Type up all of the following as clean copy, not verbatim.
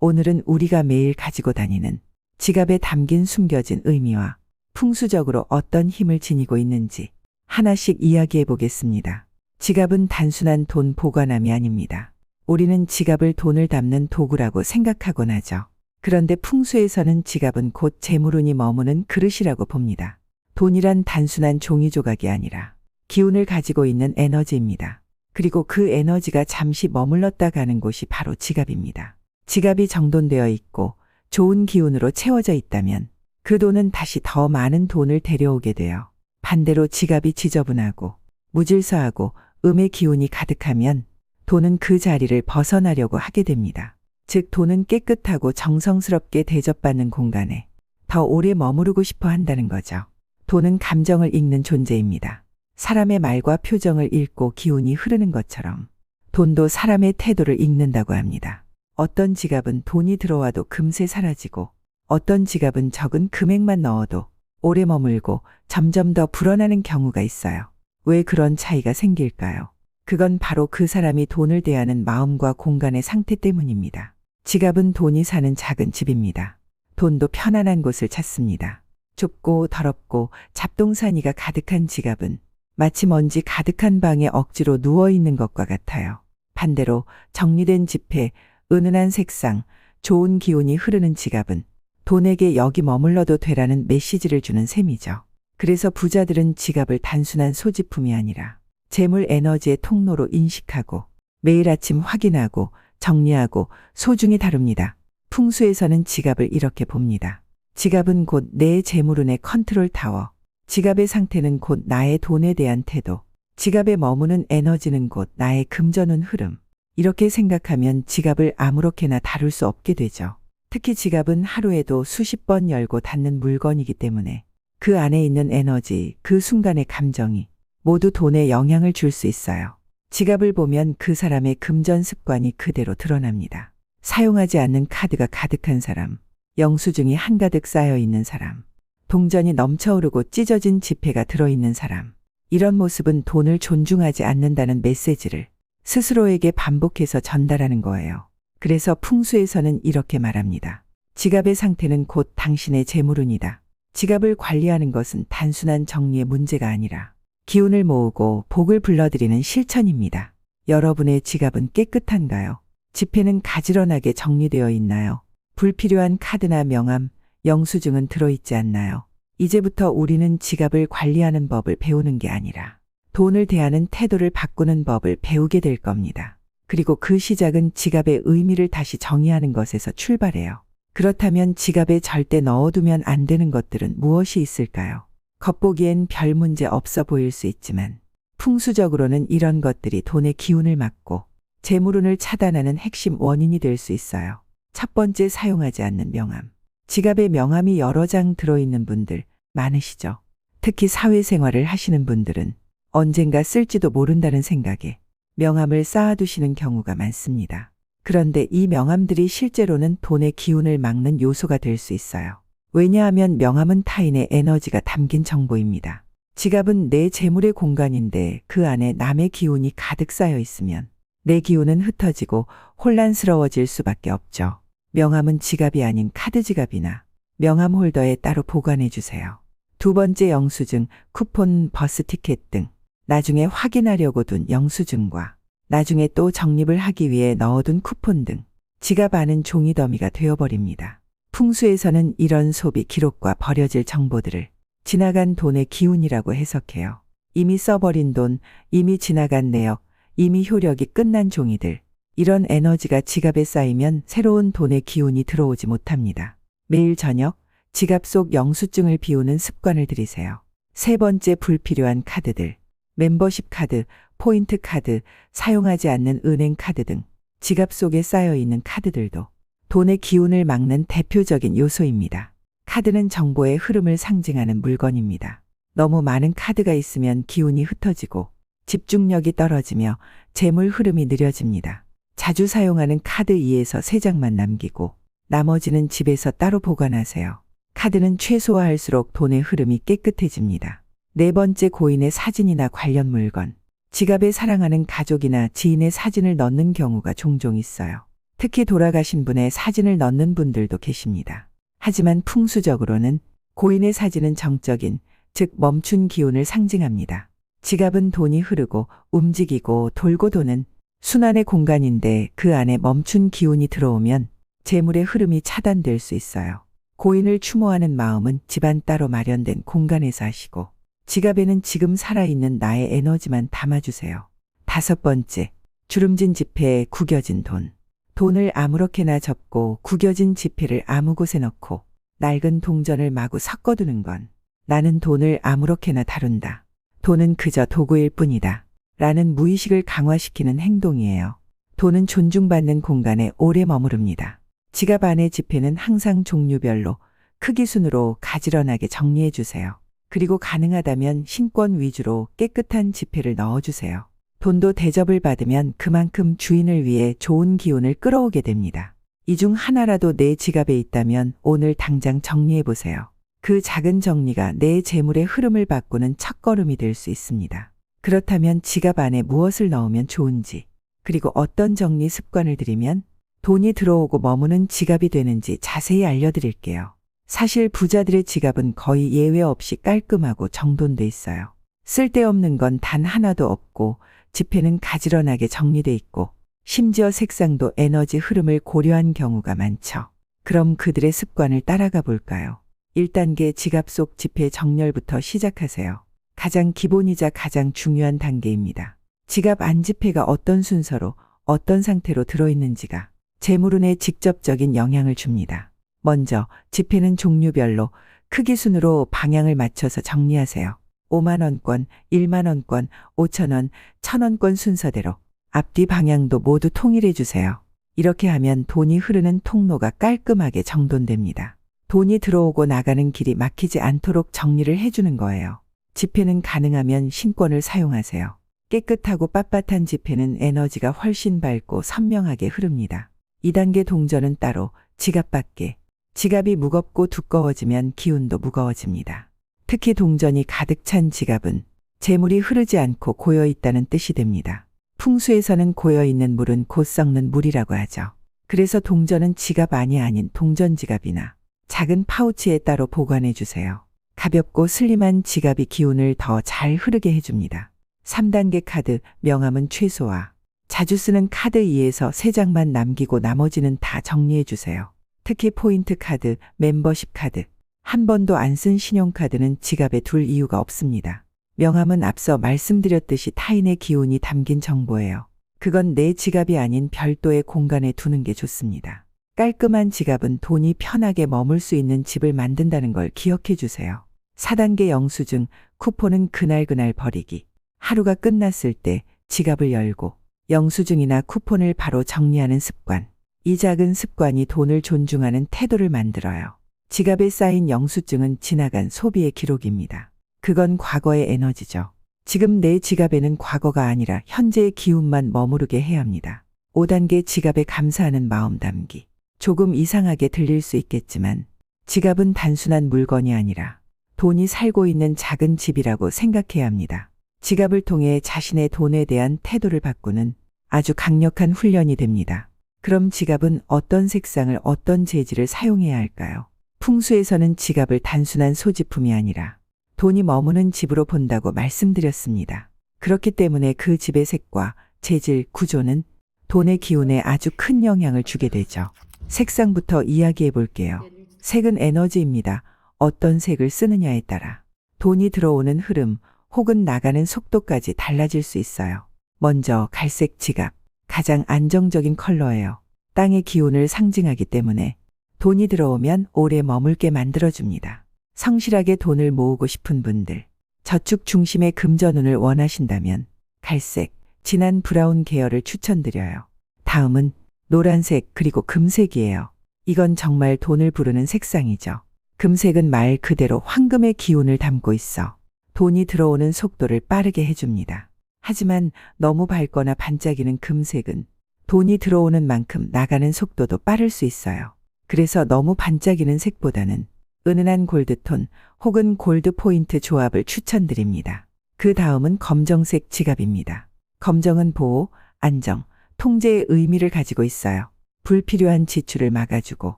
오늘은 우리가 매일 가지고 다니는 지갑에 담긴 숨겨진 의미와 풍수적으로 어떤 힘을 지니고 있는지 하나씩 이야기해 보겠습니다. 지갑은 단순한 돈 보관함이 아닙니다. 우리는 지갑을 돈을 담는 도구라고 생각하곤 하죠. 그런데 풍수에서는 지갑은 곧 재물운이 머무는 그릇이라고 봅니다. 돈이란 단순한 종이 조각이 아니라 기운을 가지고 있는 에너지입니다. 그리고 그 에너지가 잠시 머물렀다 가는 곳이 바로 지갑입니다. 지갑이 정돈되어 있고 좋은 기운으로 채워져 있다면 그 돈은 다시 더 많은 돈을 데려오게 돼요. 반대로 지갑이 지저분하고 무질서하고 음의 기운이 가득하면 돈은 그 자리를 벗어나려고 하게 됩니다. 즉 돈은 깨끗하고 정성스럽게 대접받는 공간에 더 오래 머무르고 싶어 한다는 거죠. 돈은 감정을 읽는 존재입니다. 사람의 말과 표정을 읽고 기운이 흐르는 것처럼 돈도 사람의 태도를 읽는다고 합니다. 어떤 지갑은 돈이 들어와도 금세 사라지고 어떤 지갑은 적은 금액만 넣어도 오래 머물고 점점 더 불어나는 경우가 있어요. 왜 그런 차이가 생길까요? 그건 바로 그 사람이 돈을 대하는 마음과 공간의 상태 때문입니다. 지갑은 돈이 사는 작은 집입니다. 돈도 편안한 곳을 찾습니다. 좁고 더럽고 잡동사니가 가득한 지갑은 마치 먼지 가득한 방에 억지로 누워있는 것과 같아요. 반대로 정리된 지폐, 은은한 색상, 좋은 기운이 흐르는 지갑은 돈에게 여기 머물러도 되라는 메시지를 주는 셈이죠. 그래서 부자들은 지갑을 단순한 소지품이 아니라 재물 에너지의 통로로 인식하고 매일 아침 확인하고 정리하고 소중히 다룹니다. 풍수에서는 지갑을 이렇게 봅니다. 지갑은 곧 내 재물운의 컨트롤 타워. 지갑의 상태는 곧 나의 돈에 대한 태도. 지갑에 머무는 에너지는 곧 나의 금전운 흐름. 이렇게 생각하면 지갑을 아무렇게나 다룰 수 없게 되죠. 특히 지갑은 하루에도 수십 번 열고 닫는 물건이기 때문에 그 안에 있는 에너지, 그 순간의 감정이 모두 돈에 영향을 줄 수 있어요. 지갑을 보면 그 사람의 금전 습관이 그대로 드러납니다. 사용하지 않는 카드가 가득한 사람, 영수증이 한가득 쌓여 있는 사람, 동전이 넘쳐오르고 찢어진 지폐가 들어있는 사람. 이런 모습은 돈을 존중하지 않는다는 메시지를 스스로에게 반복해서 전달하는 거예요. 그래서 풍수에서는 이렇게 말합니다. 지갑의 상태는 곧 당신의 재물운이다. 지갑을 관리하는 것은 단순한 정리의 문제가 아니라 기운을 모으고 복을 불러들이는 실천입니다. 여러분의 지갑은 깨끗한가요? 지폐는 가지런하게 정리되어 있나요? 불필요한 카드나 명함, 영수증은 들어있지 않나요? 이제부터 우리는 지갑을 관리하는 법을 배우는 게 아니라 돈을 대하는 태도를 바꾸는 법을 배우게 될 겁니다. 그리고 그 시작은 지갑의 의미를 다시 정의하는 것에서 출발해요. 그렇다면 지갑에 절대 넣어두면 안 되는 것들은 무엇이 있을까요? 겉보기엔 별 문제 없어 보일 수 있지만 풍수적으로는 이런 것들이 돈의 기운을 막고 재물운을 차단하는 핵심 원인이 될 수 있어요. 첫 번째, 사용하지 않는 명함. 지갑에 명함이 여러 장 들어있는 분들 많으시죠? 특히 사회생활을 하시는 분들은 언젠가 쓸지도 모른다는 생각에 명함을 쌓아두시는 경우가 많습니다. 그런데 이 명함들이 실제로는 돈의 기운을 막는 요소가 될 수 있어요. 왜냐하면 명함은 타인의 에너지가 담긴 정보입니다. 지갑은 내 재물의 공간인데 그 안에 남의 기운이 가득 쌓여 있으면 내 기운은 흩어지고 혼란스러워질 수밖에 없죠. 명함은 지갑이 아닌 카드 지갑이나 명함 홀더에 따로 보관해 주세요. 두 번째, 영수증, 쿠폰, 버스 티켓 등 나중에 확인하려고 둔 영수증과 나중에 또 적립을 하기 위해 넣어둔 쿠폰 등 지갑 안은 종이 더미가 되어버립니다. 풍수에서는 이런 소비 기록과 버려질 정보들을 지나간 돈의 기운이라고 해석해요. 이미 써버린 돈, 이미 지나간 내역, 이미 효력이 끝난 종이들. 이런 에너지가 지갑에 쌓이면 새로운 돈의 기운이 들어오지 못합니다. 매일 저녁 지갑 속 영수증을 비우는 습관을 들이세요. 세 번째, 불필요한 카드들. 멤버십 카드, 포인트 카드, 사용하지 않는 은행 카드 등 지갑 속에 쌓여있는 카드들도 돈의 기운을 막는 대표적인 요소입니다. 카드는 정보의 흐름을 상징하는 물건입니다. 너무 많은 카드가 있으면 기운이 흩어지고 집중력이 떨어지며 재물 흐름이 느려집니다. 자주 사용하는 카드 2에서 3장만 남기고 나머지는 집에서 따로 보관하세요. 카드는 최소화할수록 돈의 흐름이 깨끗해집니다. 네 번째, 고인의 사진이나 관련 물건. 지갑에 사랑하는 가족이나 지인의 사진을 넣는 경우가 종종 있어요. 특히 돌아가신 분의 사진을 넣는 분들도 계십니다. 하지만 풍수적으로는 고인의 사진은 정적인, 즉 멈춘 기운을 상징합니다. 지갑은 돈이 흐르고 움직이고 돌고 도는 순환의 공간인데 그 안에 멈춘 기운이 들어오면 재물의 흐름이 차단될 수 있어요. 고인을 추모하는 마음은 집안 따로 마련된 공간에서 하시고 지갑에는 지금 살아있는 나의 에너지만 담아주세요. 5번째, 주름진 지폐에 구겨진 돈. 돈을 아무렇게나 접고 구겨진 지폐를 아무 곳에 넣고 낡은 동전을 마구 섞어두는 건 나는 돈을 아무렇게나 다룬다. 돈은 그저 도구일 뿐이다. 라는 무의식을 강화시키는 행동이에요. 돈은 존중받는 공간에 오래 머무릅니다. 지갑 안의 지폐는 항상 종류별로 크기 순으로 가지런하게 정리해 주세요. 그리고 가능하다면 신권 위주로 깨끗한 지폐를 넣어주세요. 돈도 대접을 받으면 그만큼 주인을 위해 좋은 기운을 끌어오게 됩니다. 이 중 하나라도 내 지갑에 있다면 오늘 당장 정리해 보세요. 그 작은 정리가 내 재물의 흐름을 바꾸는 첫걸음이 될 수 있습니다. 그렇다면 지갑 안에 무엇을 넣으면 좋은지, 그리고 어떤 정리 습관을 들이면 돈이 들어오고 머무는 지갑이 되는지 자세히 알려드릴게요. 사실 부자들의 지갑은 거의 예외 없이 깔끔하고 정돈돼 있어요. 쓸데없는 건 단 하나도 없고 지폐는 가지런하게 정리돼 있고 심지어 색상도 에너지 흐름을 고려한 경우가 많죠. 그럼 그들의 습관을 따라가 볼까요? 1단계 지갑 속 지폐 정렬부터 시작하세요. 가장 기본이자 가장 중요한 단계입니다. 지갑 안 지폐가 어떤 순서로 어떤 상태로 들어있는지가 재물운에 직접적인 영향을 줍니다. 먼저 지폐는 종류별로 크기 순으로 방향을 맞춰서 정리하세요. 5만원권, 1만원권, 5천원, 1,000원권 순서대로 앞뒤 방향도 모두 통일해 주세요. 이렇게 하면 돈이 흐르는 통로가 깔끔하게 정돈됩니다. 돈이 들어오고 나가는 길이 막히지 않도록 정리를 해주는 거예요. 지폐는 가능하면 신권을 사용하세요. 깨끗하고 빳빳한 지폐는 에너지가 훨씬 밝고 선명하게 흐릅니다. 2단계 동전은 따로 지갑 밖에. 지갑이 무겁고 두꺼워지면 기운도 무거워집니다. 특히 동전이 가득 찬 지갑은 재물이 흐르지 않고 고여있다는 뜻이 됩니다. 풍수에서는 고여있는 물은 곧 썩는 물이라고 하죠. 그래서 동전은 지갑 안이 아닌 동전지갑이나 작은 파우치에 따로 보관해 주세요. 가볍고 슬림한 지갑이 기운을 더 잘 흐르게 해줍니다. 3단계 카드, 명함은 최소화. 자주 쓰는 카드 2에서 3장만 남기고 나머지는 다 정리해 주세요. 특히 포인트 카드, 멤버십 카드, 한 번도 안 쓴 신용카드는 지갑에 둘 이유가 없습니다. 명함은 앞서 말씀드렸듯이 타인의 기운이 담긴 정보예요. 그건 내 지갑이 아닌 별도의 공간에 두는 게 좋습니다. 깔끔한 지갑은 돈이 편하게 머물 수 있는 집을 만든다는 걸 기억해 주세요. 4단계 영수증, 쿠폰은 그날그날 버리기. 하루가 끝났을 때 지갑을 열고 영수증이나 쿠폰을 바로 정리하는 습관. 이 작은 습관이 돈을 존중하는 태도를 만들어요. 지갑에 쌓인 영수증은 지나간 소비의 기록입니다. 그건 과거의 에너지죠. 지금 내 지갑에는 과거가 아니라 현재의 기운만 머무르게 해야 합니다. 5단계 지갑에 감사하는 마음 담기. 조금 이상하게 들릴 수 있겠지만 지갑은 단순한 물건이 아니라 돈이 살고 있는 작은 집이라고 생각해야 합니다. 지갑을 통해 자신의 돈에 대한 태도를 바꾸는 아주 강력한 훈련이 됩니다. 그럼 지갑은 어떤 색상을 어떤 재질을 사용해야 할까요? 풍수에서는 지갑을 단순한 소지품이 아니라 돈이 머무는 집으로 본다고 말씀드렸습니다. 그렇기 때문에 그 집의 색과 재질, 구조는 돈의 기운에 아주 큰 영향을 주게 되죠. 색상부터 이야기해 볼게요. 색은 에너지입니다. 어떤 색을 쓰느냐에 따라 돈이 들어오는 흐름 혹은 나가는 속도까지 달라질 수 있어요. 먼저 갈색 지갑, 가장 안정적인 컬러예요. 땅의 기운을 상징하기 때문에 돈이 들어오면 오래 머물게 만들어줍니다. 성실하게 돈을 모으고 싶은 분들, 저축 중심의 금전운을 원하신다면 갈색, 진한 브라운 계열을 추천드려요. 다음은 노란색 그리고 금색이에요. 이건 정말 돈을 부르는 색상이죠. 금색은 말 그대로 황금의 기운을 담고 있어 돈이 들어오는 속도를 빠르게 해줍니다. 하지만 너무 밝거나 반짝이는 금색은 돈이 들어오는 만큼 나가는 속도도 빠를 수 있어요. 그래서 너무 반짝이는 색보다는 은은한 골드톤 혹은 골드 포인트 조합을 추천드립니다. 그 다음은 검정색 지갑입니다. 검정은 보호, 안정, 통제의 의미를 가지고 있어요. 불필요한 지출을 막아주고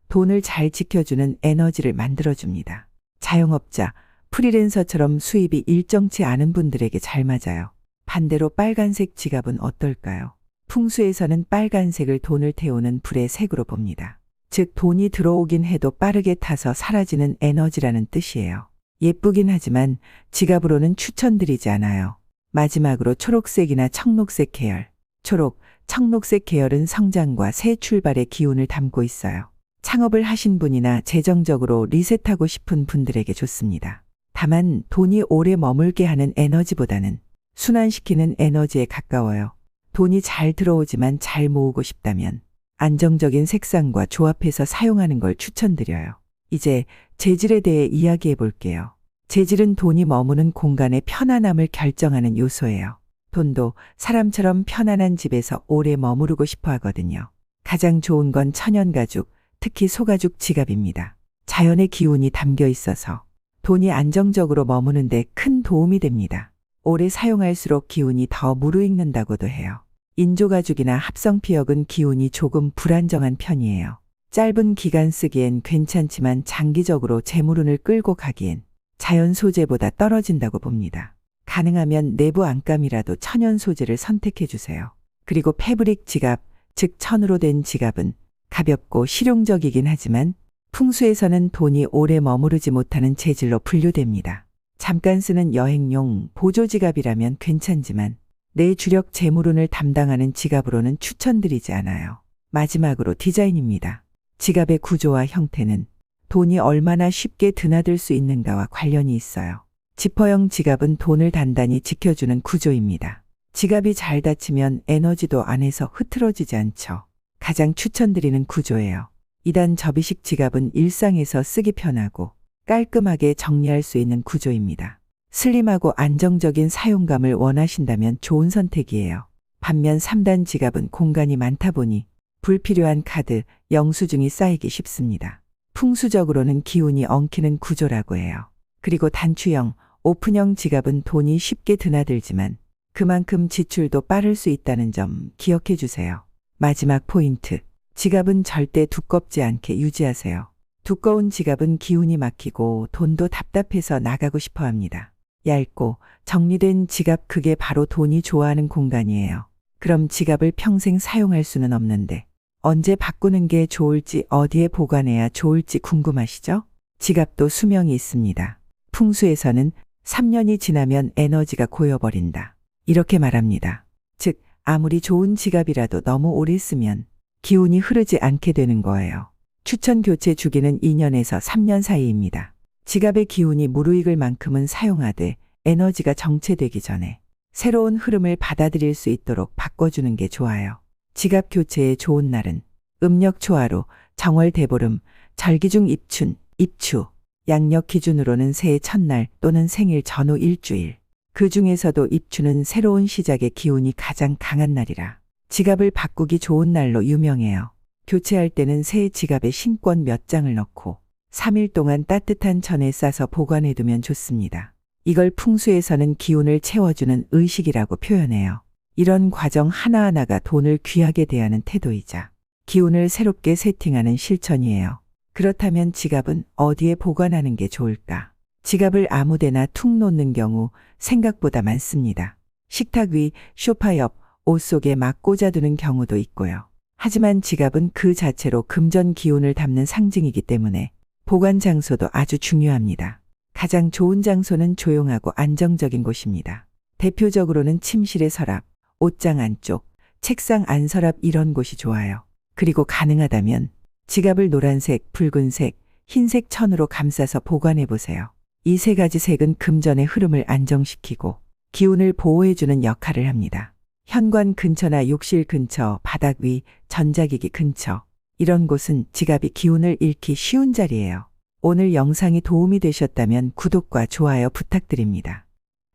돈을 잘 지켜주는 에너지를 만들어줍니다. 자영업자, 프리랜서처럼 수입이 일정치 않은 분들에게 잘 맞아요. 반대로 빨간색 지갑은 어떨까요? 풍수에서는 빨간색을 돈을 태우는 불의 색으로 봅니다. 즉 돈이 들어오긴 해도 빠르게 타서 사라지는 에너지라는 뜻이에요. 예쁘긴 하지만 지갑으로는 추천드리지 않아요. 마지막으로 초록색이나 청록색 계열. 초록, 청록색 계열은 성장과 새 출발의 기운을 담고 있어요. 창업을 하신 분이나 재정적으로 리셋하고 싶은 분들에게 좋습니다. 다만 돈이 오래 머물게 하는 에너지보다는 순환시키는 에너지에 가까워요. 돈이 잘 들어오지만 잘 모으고 싶다면 안정적인 색상과 조합해서 사용하는 걸 추천드려요. 이제 재질에 대해 이야기해 볼게요. 재질은 돈이 머무는 공간의 편안함을 결정하는 요소예요. 돈도 사람처럼 편안한 집에서 오래 머무르고 싶어 하거든요. 가장 좋은 건 천연가죽, 특히 소가죽 지갑입니다. 자연의 기운이 담겨 있어서 돈이 안정적으로 머무는데 큰 도움이 됩니다. 오래 사용할수록 기운이 더 무르익는다고도 해요. 인조가죽이나 합성피혁은 기운이 조금 불안정한 편이에요. 짧은 기간 쓰기엔 괜찮지만 장기적으로 재물운을 끌고 가기엔 자연 소재보다 떨어진다고 봅니다. 가능하면 내부 안감이라도 천연 소재를 선택해 주세요. 그리고 패브릭 지갑, 즉 천으로 된 지갑은 가볍고 실용적이긴 하지만 풍수에서는 돈이 오래 머무르지 못하는 재질로 분류됩니다. 잠깐 쓰는 여행용 보조 지갑이라면 괜찮지만 내 주력 재물운을 담당하는 지갑으로는 추천드리지 않아요. 마지막으로 디자인입니다. 지갑의 구조와 형태는 돈이 얼마나 쉽게 드나들 수 있는가와 관련이 있어요. 지퍼형 지갑은 돈을 단단히 지켜주는 구조입니다. 지갑이 잘 닫히면 에너지도 안에서 흐트러지지 않죠. 가장 추천드리는 구조예요. 2단 접이식 지갑은 일상에서 쓰기 편하고 깔끔하게 정리할 수 있는 구조입니다. 슬림하고 안정적인 사용감을 원하신다면 좋은 선택이에요. 반면 3단 지갑은 공간이 많다 보니 불필요한 카드, 영수증이 쌓이기 쉽습니다. 풍수적으로는 기운이 엉키는 구조라고 해요. 그리고 단추형, 오픈형 지갑은 돈이 쉽게 드나들지만 그만큼 지출도 빠를 수 있다는 점 기억해 주세요. 마지막 포인트. 지갑은 절대 두껍지 않게 유지하세요. 두꺼운 지갑은 기운이 막히고 돈도 답답해서 나가고 싶어 합니다. 얇고 정리된 지갑, 그게 바로 돈이 좋아하는 공간이에요. 그럼 지갑을 평생 사용할 수는 없는데 언제 바꾸는 게 좋을지, 어디에 보관해야 좋을지 궁금하시죠? 지갑도 수명이 있습니다. 풍수에서는 3년이 지나면 에너지가 고여버린다, 이렇게 말합니다. 즉 아무리 좋은 지갑이라도 너무 오래 쓰면 기운이 흐르지 않게 되는 거예요. 추천 교체 주기는 2년에서 3년 사이입니다. 지갑의 기운이 무르익을 만큼은 사용하되 에너지가 정체되기 전에 새로운 흐름을 받아들일 수 있도록 바꿔주는 게 좋아요. 지갑 교체의 좋은 날은 음력 초하루, 정월 대보름, 절기중 입춘, 입추, 양력 기준으로는 새해 첫날 또는 생일 전후 일주일. 그 중에서도 입추는 새로운 시작의 기운이 가장 강한 날이라 지갑을 바꾸기 좋은 날로 유명해요. 교체할 때는 새 지갑에 신권 몇 장을 넣고 3일 동안 따뜻한 천에 싸서 보관해두면 좋습니다. 이걸 풍수에서는 기운을 채워주는 의식이라고 표현해요. 이런 과정 하나하나가 돈을 귀하게 대하는 태도이자 기운을 새롭게 세팅하는 실천이에요. 그렇다면 지갑은 어디에 보관하는 게 좋을까? 지갑을 아무데나 툭 놓는 경우 생각보다 많습니다. 식탁 위, 소파 옆, 옷 속에 막 꽂아두는 경우도 있고요. 하지만 지갑은 그 자체로 금전 기운을 담는 상징이기 때문에 보관 장소도 아주 중요합니다. 가장 좋은 장소는 조용하고 안정적인 곳입니다. 대표적으로는 침실의 서랍, 옷장 안쪽, 책상 안 서랍, 이런 곳이 좋아요. 그리고 가능하다면 지갑을 노란색, 붉은색, 흰색 천으로 감싸서 보관해 보세요. 이 세 가지 색은 금전의 흐름을 안정시키고 기운을 보호해주는 역할을 합니다. 현관 근처나 욕실 근처, 바닥 위, 전자기기 근처, 이런 곳은 지갑이 기운을 잃기 쉬운 자리예요. 오늘 영상이 도움이 되셨다면 구독과 좋아요 부탁드립니다.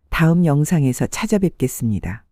다음 영상에서 찾아뵙겠습니다.